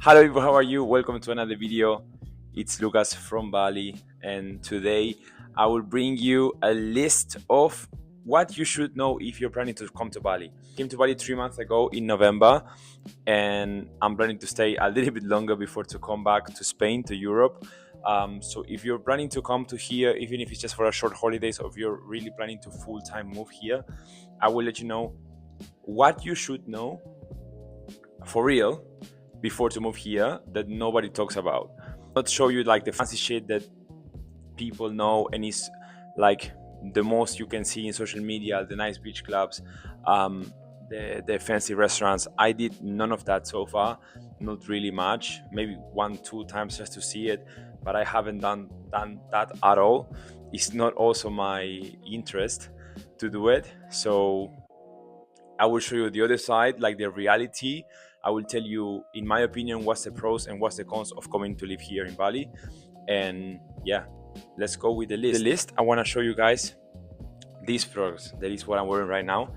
Hello people, how are you? Welcome to another video. It's Lucas from Bali, and today I will bring you a list of what you should know if you're planning to come to Bali. I came to Bali 3 months ago in November, and I'm planning to stay a little bit longer before to come back to Spain, to Europe. So if you're planning to come to here, even if it's just for a short holidays, or if you're really planning to full-time move here, I will let you know what you should know for real before to move here that nobody talks about. Not show you like the fancy shit that people know and is like the most you can see in social media, the nice beach clubs, the fancy restaurants. I did none of that so far, not really much, maybe 1-2 times just to see it, but I haven't done that at all. It's not also my interest to do it. So I will show you the other side, like the reality. I will tell you, in my opinion, what's the pros and what's the cons of coming to live here in Bali. And yeah, let's go with the list. I want to show you guys these products. That is what I'm wearing right now.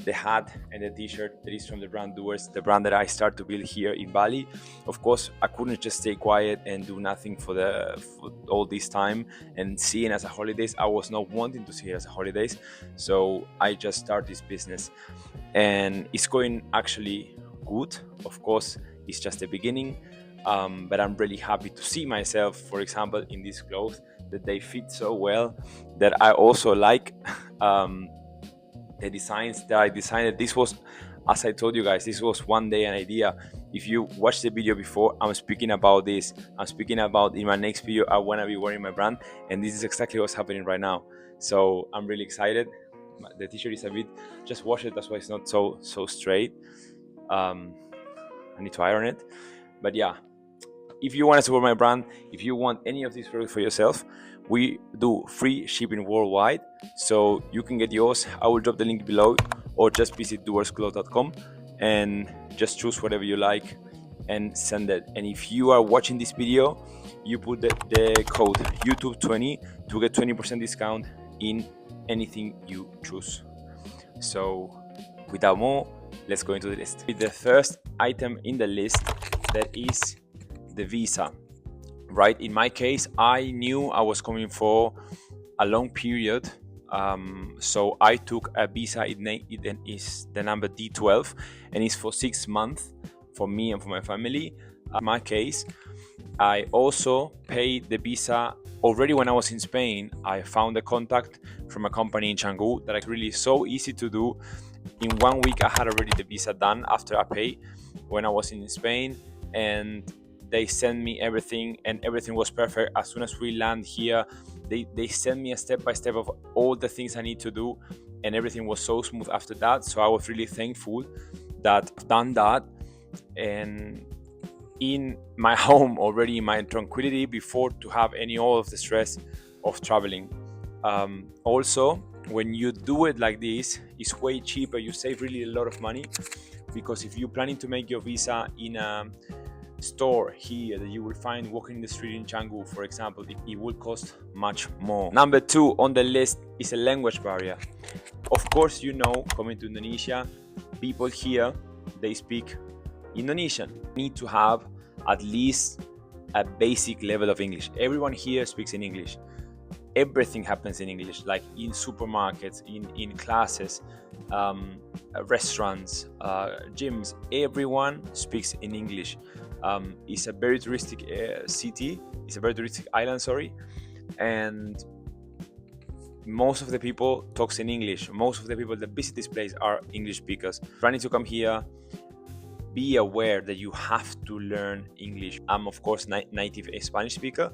The hat and the t-shirt that is from the brand Doers, the brand that I start to build here in Bali. Of course, I couldn't just stay quiet and do nothing for all this time and see it as a holidays. I was not wanting to see it as a holidays, so I just started this business, and it's going actually good. Of course, it's just the beginning, but I'm really happy to see myself, for example, in these clothes, that they fit so well, that I also like. The designs that I designed, this was, as I told you guys, this was one day an idea. If you watched the video before, I'm speaking about this. I'm speaking about in my next video, I want to be wearing my brand, and this is exactly what's happening right now. So I'm really excited. The t-shirt is a bit, just wash it, that's why it's not so straight. I need to iron it, but yeah, if you want to support my brand, if you want any of these products for yourself, we do free shipping worldwide, so you can get yours. I will drop the link below, or just visit doersclothes.com and just choose whatever you like and send it. And if you are watching this video, you put the code YouTube20 to get 20% discount in anything you choose. So without more, let's go into the list. The first item in the list, that is the visa. Right, in my case, I knew I was coming for a long period, so I took a visa. It is the number D12, and it's for 6 months for me and for my family. In my case, I also paid the visa already when I was in Spain. I found a contact from a company in Canggu that is really so easy to do. In 1 week, I had already the visa done after I paid when I was in Spain, and they sent me everything, and everything was perfect. As soon as we land here, they sent me a step-by-step of all the things I need to do, and everything was so smooth after that. So I was really thankful that I've done that, and in my home already, in my tranquility, before to have all of the stress of traveling. Also, when you do it like this, it's way cheaper. You save really a lot of money, because if you're planning to make your visa in a store here that you will find walking in the street in Canggu, for example, it will cost much more. Number 2 on the list is a language barrier. Of course, you know, coming to Indonesia, people here, they speak Indonesian. You need to have at least a basic level of English. Everyone here speaks in English. Everything happens in English, like in supermarkets, in classes, restaurants, gyms. Everyone speaks in English. It's a very touristic city. It's a very touristic island, sorry, and most of the people talks in English. Most of the people that visit this place are English speakers. Planning to come here, be aware that you have to learn English. I'm of course native Spanish speaker,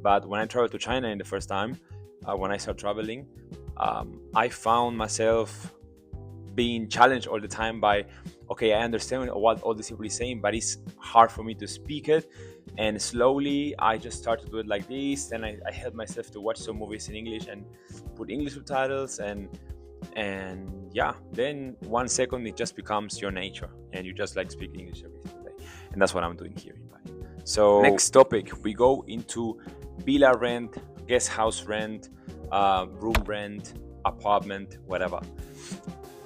but when I traveled to China in the first time, when I started traveling, I found myself being challenged all the time by, okay, I understand what all these people is saying, but it's hard for me to speak it. And slowly I just started to do it like this. Then I helped myself to watch some movies in English and put English subtitles, and yeah, then 1 second it just becomes your nature, and you just like speak English every single day. And that's what I'm doing here in Bali. So next topic, we go into villa rent, guest house rent, room rent, apartment, whatever.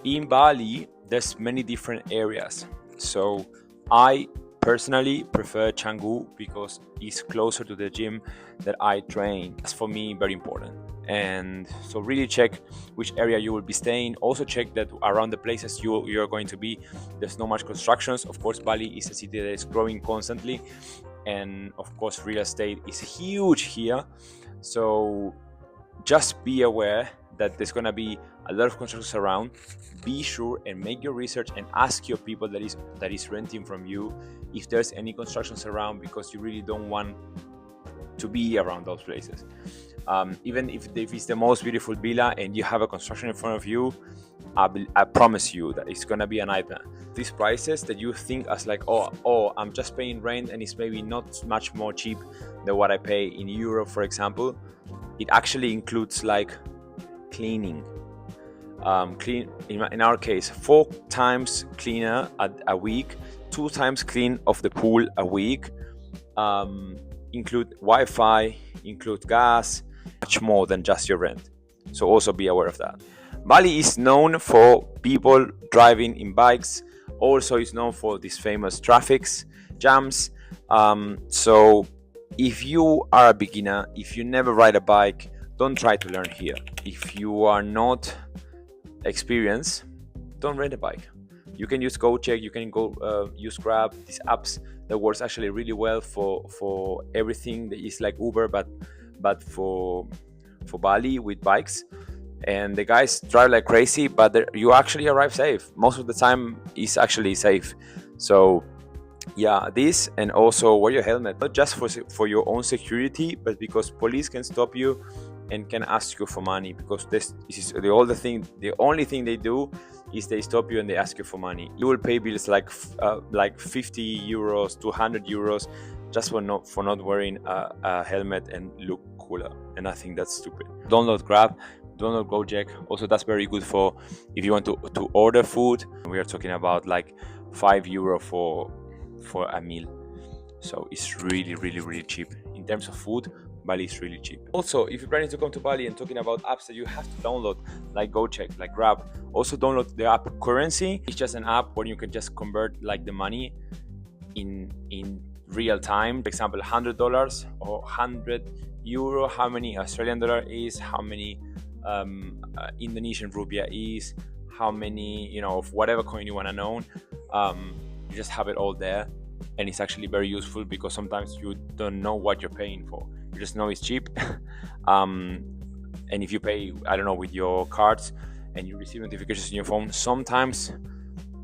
In Bali, there's many different areas. So I personally prefer Canggu because it's closer to the gym that I train. That's for me very important. And so really check which area you will be staying. Also check that around the places you're going to be, there's not much constructions. Of course, Bali is a city that is growing constantly, and of course real estate is huge here. So just be aware that there's going to be a lot of constructions around. Be sure and make your research and ask your people that is renting from you if there's any constructions around, because you really don't want to be around those places. Even if it's the most beautiful villa and you have a construction in front of you, I promise you that it's gonna be a nightmare. These prices that you think as like, oh, I'm just paying rent and it's maybe not much more cheap than what I pay in Europe, for example. It actually includes like cleaning. In our case, 4 times cleaner a week, 2 times clean of the pool a week, include Wi-Fi, include gas, much more than just your rent. So also be aware of that. Bali is known for people driving in bikes. Also is known for these famous traffics jams. So if you are a beginner, if you never ride a bike, don't try to learn here. If you are not experienced, don't rent a bike. You can use GoCheck, you can go use Grab, these apps that works actually really well for everything that is like Uber, but for Bali with bikes. And the guys drive like crazy, but you actually arrive safe. Most of the time it's actually safe. So yeah, this, and also wear your helmet, not just for your own security, but because police can stop you and can ask you for money, because this is the only thing they do is they stop you and they ask you for money. You will pay bills like 50 euros to 100 euros just for not wearing a helmet and look cooler, and I think that's stupid. Download Grab, download Gojek. Also, that's very good for if you want to order food. We are talking about like €5 for a meal, so it's really cheap in terms of food. Bali is really cheap. Also, if you're planning to come to Bali and talking about apps that you have to download, like GoCheck, like Grab, also download the app Currency. It's just an app where you can just convert like the money in real time. For example, $100 or €100, how many Australian dollar is, how many Indonesian rupiah is, how many, of whatever coin you want to know. You just have it all there, and it's actually very useful because sometimes you don't know what you're paying for. You just know it's cheap. And if you pay, I don't know, with your cards and you receive notifications in your phone, sometimes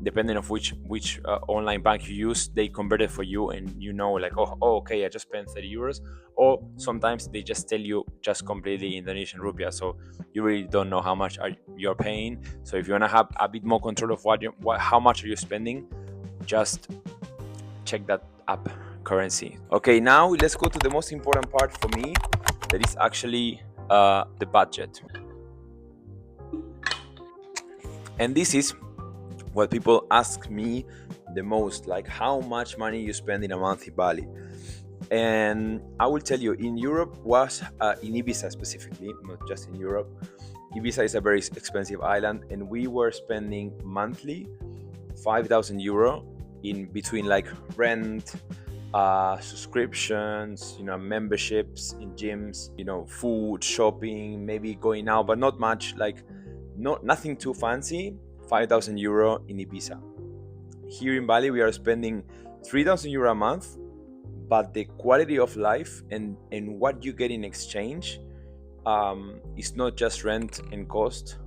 depending on which online bank you use, they convert it for you, and like, oh okay, I just spent €30. Or sometimes they just tell you just completely Indonesian rupiah, so you really don't know how much you're paying. So if you want to have a bit more control of how much are you spending, just check that app Currency. Okay, now let's go to the most important part for me, that is actually the budget. And this is what people ask me the most, like how much money you spend in a month in Bali. And I will tell you, in Europe in Ibiza specifically, not just in Europe, Ibiza is a very expensive island, and we were spending monthly €5,000 in between like rent, subscriptions, memberships in gyms, food, shopping, maybe going out, but not much, like nothing too fancy. €5,000 in Ibiza. Here in Bali, we are spending €3,000 a month, but the quality of life and what you get in exchange is not just rent and cost.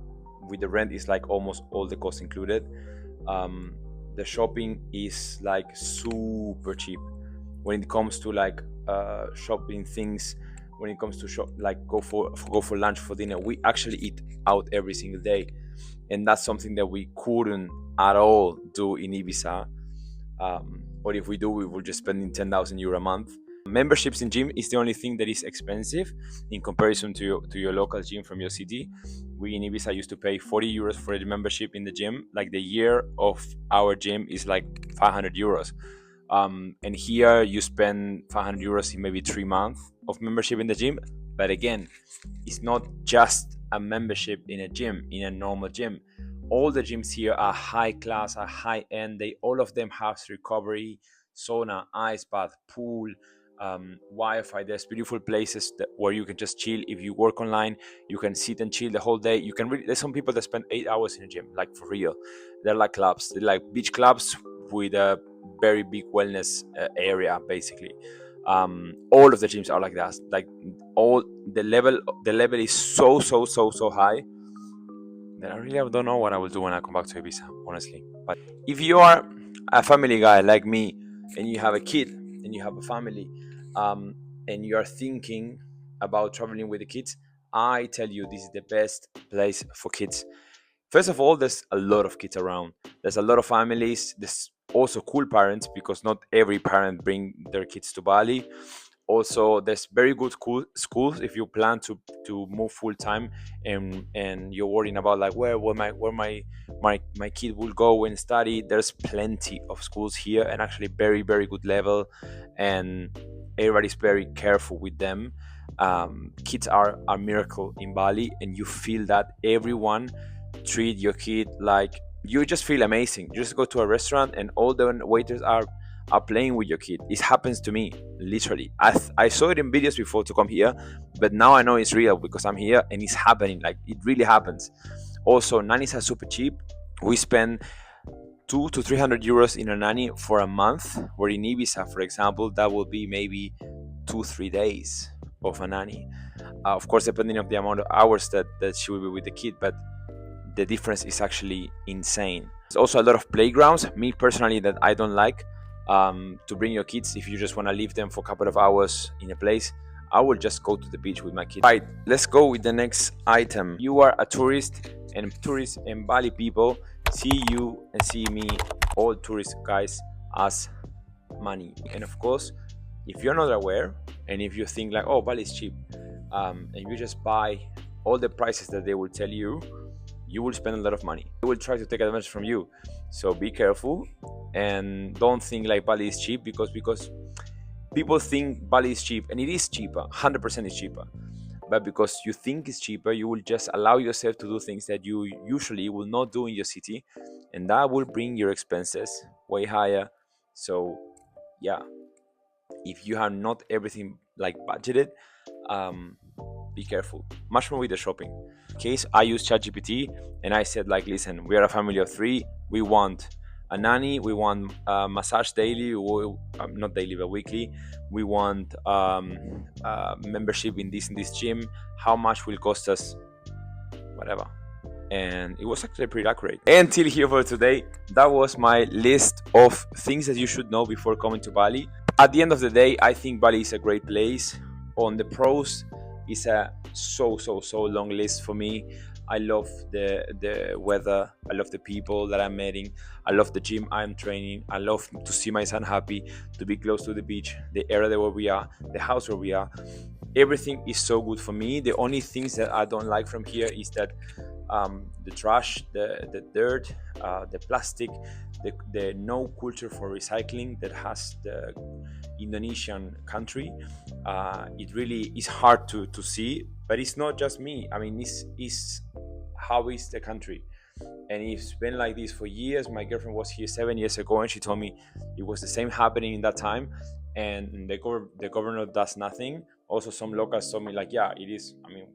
With the rent, is like almost all the costs included. The shopping is like super cheap when it comes to like shopping things. When it comes to shop, like go for lunch, for dinner, we actually eat out every single day, and that's something that we couldn't at all do in Ibiza. Or if we do, we will just spending €10,000 a month. Memberships in gym is the only thing that is expensive in comparison to your local gym from your city. We in Ibiza used to pay €40 for the membership in the gym. Like the year of our gym is like €500. And here you spend €500 in maybe 3 months of membership in the gym. But again, it's not just a membership in a gym, in a normal gym. All the gyms here are high class, are high end. All of them have recovery, sauna, ice bath, pool, Wi-Fi. There's beautiful places where you can just chill. If you work online, you can sit and chill the whole day. You can there's some people that spend 8 hours in a gym, like for real. They're like clubs, they're like beach clubs with a very big wellness area, basically. All of the gyms are like that. Like all the level is so high that I really don't know what I will do when I come back to Ibiza, honestly. But if you are a family guy like me, and you have a kid and you have a family, um, and you are thinking about traveling with the kids, I tell you this is the best place for kids. First of all, there's a lot of kids around. There's a lot of families. There's also cool parents because not every parent bring their kids to Bali. Also, there's very good schools if you plan to move full time, and you're worrying about like where my kid will go and study. There's plenty of schools here, and actually very good level, and everybody's very careful with them. Kids are a miracle in Bali, and you feel that everyone treat your kid like you just feel amazing. You just go to a restaurant and all the waiters are playing with your kid. It happens to me literally. I saw it in videos before to come here, but now I know it's real because I'm here and it's happening. Like it really happens. Also, nannies are super cheap. We spend 200 to 300 euros in a nanny for a month. Where in Ibiza, for example, that will be maybe 2 3 days of a nanny. Of course, depending on the amount of hours that she will be with the kid, but the difference is actually insane. There's also a lot of playgrounds. Me personally, that I don't like to bring your kids if you just want to leave them for a couple of hours in a place. I will just go to the beach with my kids. Right, let's go with the next item. You are a tourist, and tourists and Bali people see you and see me, all tourist guys, as money. And of course, if you're not aware, and if you think like, oh, Bali is cheap, and you just buy all the prices that they will tell you, you will spend a lot of money. They will try to take advantage from you. So be careful and don't think like Bali is cheap because people think Bali is cheap, and it is cheaper. 100% is cheaper. But because you think it's cheaper, you will just allow yourself to do things that you usually will not do in your city, and that will bring your expenses way higher. So yeah, if you have not everything like budgeted, um, be careful. Much more with the shopping. In case I use ChatGPT and I said like, listen, we are a family of three. We want a nanny. We want massage daily, not daily but weekly. We want membership in this gym. How much will cost us? Whatever. And it was actually pretty accurate. Until here for today, that was my list of things that you should know before coming to Bali. At the end of the day, I think Bali is a great place. On the pros, it's a so long list for me. I love the weather. I love the people that I'm meeting. I love the gym I'm training. I love to see my son happy, to be close to the beach, the area where we are, the house where we are. Everything is so good for me. The only things that I don't like from here is that the trash, the dirt, the plastic, the no culture for recycling that has the Indonesian country. It really is hard to see, but it's not just me. I mean, it's how is the country, and it's been like this for years. My girlfriend was here 7 years ago, and she told me it was the same happening in that time, and the governor does nothing. Also, some locals told me like, yeah, it is. I mean,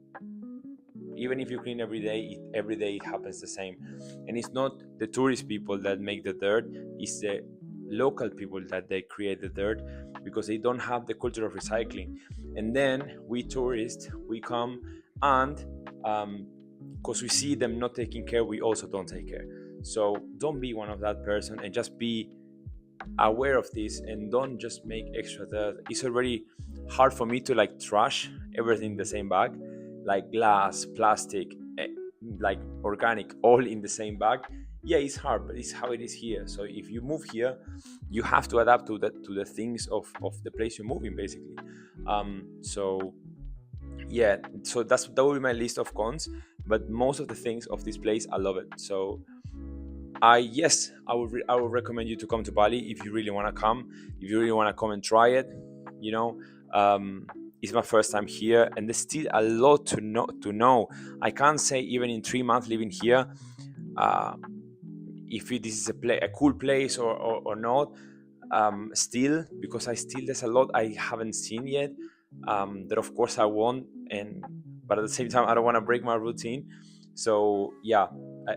even if you clean every day it happens the same. And it's not the tourist people that make the dirt, it's the local people that they create the dirt because they don't have the culture of recycling. And then we tourists, we come, and because we see them not taking care, we also don't take care. So don't be one of that person, and just be aware of this, and don't just make extra dirt. It's already hard for me to like trash everything in the same bag, like glass, plastic, like organic, all in the same bag. Yeah, it's hard, but it's how it is here. So if you move here, you have to adapt to the things of the place you're moving, basically. So yeah, so that will be my list of cons, but most of the things of this place I love it. So I would recommend you to come to Bali if you really want to come. If you really want to come and try it, you know, it's my first time here, and there's still a lot to know. I can't say even in 3 months living here, if this is a cool place or not. still, because I still there's a lot I haven't seen yet, that of course I want, and but at the same time I don't want to break my routine. So yeah,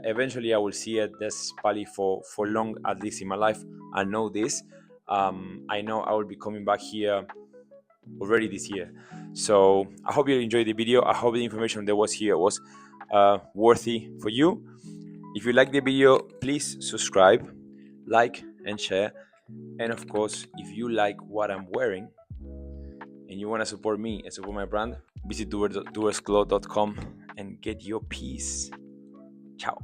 eventually I will see it. There's Bali for long, at least in my life. I know this. I know I will be coming back here already this year. So I hope you enjoyed the video. I hope the information that was here was worthy for you. If you like the video, please subscribe, like, and share. And of course, if you like what I'm wearing and you want to support me and support my brand, visit doerscloth.com and get your piece. Ciao.